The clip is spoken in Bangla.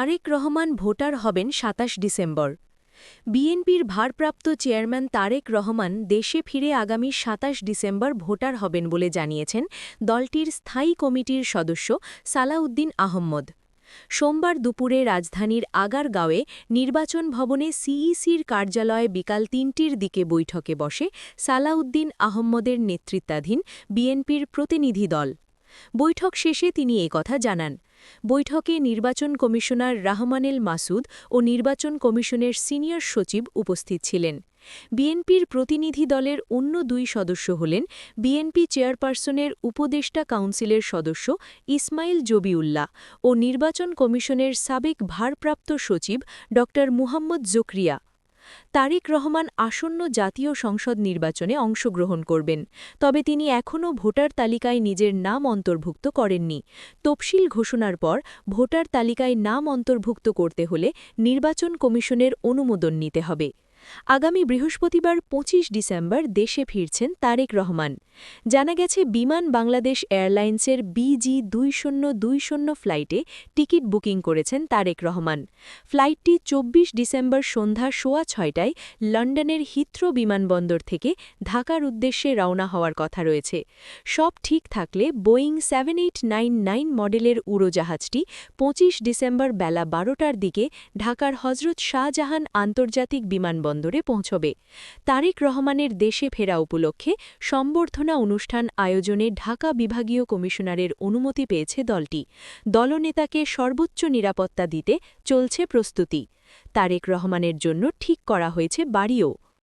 তারেক রহমান ভোটার হবেন ২৭ ডিসেম্বর। বিএনপির ভারপ্রাপ্ত চেয়ারম্যান তারেক রহমান দেশে ফিরে আগামী ২৭ ডিসেম্বর ভোটার হবেন বলে জানিয়েছেন দলটির স্থায়ী কমিটির সদস্য সালাউদ্দিন আহম্মদ। সোমবার দুপুরে রাজধানীর আগারগাঁওয়ে নির্বাচন ভবনে সিইসির কার্যালয়ে বিকাল ৩টির দিকে বৈঠকে বসে সালাউদ্দিন আহম্মদের নেতৃত্বাধীন বিএনপির প্রতিনিধি দল। বৈঠক শেষে তিনি একথা জানান। বৈঠকে নির্বাচন কমিশনার রাহমানেল মাসুদ ও নির্বাচন কমিশনের সিনিয়র সচিব উপস্থিত ছিলেন। বিএনপির প্রতিনিধি দলের অন্য দুই সদস্য হলেন বিএনপি চেয়ারপারসনের উপদেষ্টা কাউন্সিলের সদস্য ইসমাইল জবিউল্লাহ ও নির্বাচন কমিশনের সাবেক ভারপ্রাপ্ত সচিব ড মুহাম্মদ জকরিয়া। তারেক রহমান আসন্ন জাতীয় সংসদ নির্বাচনে অংশগ্রহণ করবেন, তবে তিনি এখনও ভোটার তালিকায় নিজের নাম অন্তর্ভুক্ত করেননি। তফসিল ঘোষণার পর ভোটার তালিকায় নাম অন্তর্ভুক্ত করতে হলে নির্বাচন কমিশনের অনুমোদন নিতে হবে। আগামী বৃহস্পতিবার ২৫ ডিসেম্বর দেশে ফিরছেন তারেক রহমান। জানা গেছে বিমান বাংলাদেশ এয়ারলাইন্সের BG2020 ফ্লাইটে টিকিট বুকিং করেছেন তারেক রহমান। ফ্লাইটটি ২৪ ডিসেম্বর সন্ধ্যা ৬:৩০টায় লন্ডনের হিথ্রো বিমানবন্দর থেকে ঢাকার উদ্দেশ্যে রওনা হওয়ার কথা রয়েছে। সব ঠিক থাকলে বোয়িং 7899 মডেলের উড়োজাহাজটি ২৫ ডিসেম্বর বেলা ১২টার দিকে ঢাকার হজরত শাহজাহান আন্তর্জাতিক বিমানবন্দরে পৌঁছবে। তারেক রহমানের দেশে ফেরা উপলক্ষে সম্বর্ধনা অনুষ্ঠান আয়োজনে ঢাকা বিভাগীয় কমিশনারের অনুমতি পেয়েছে দলটি। দলনেতাকে সর্বোচ্চ নিরাপত্তা দিতে চলছে প্রস্তুতি। তারেক রহমানের জন্য ঠিক করা হয়েছে বাড়িও।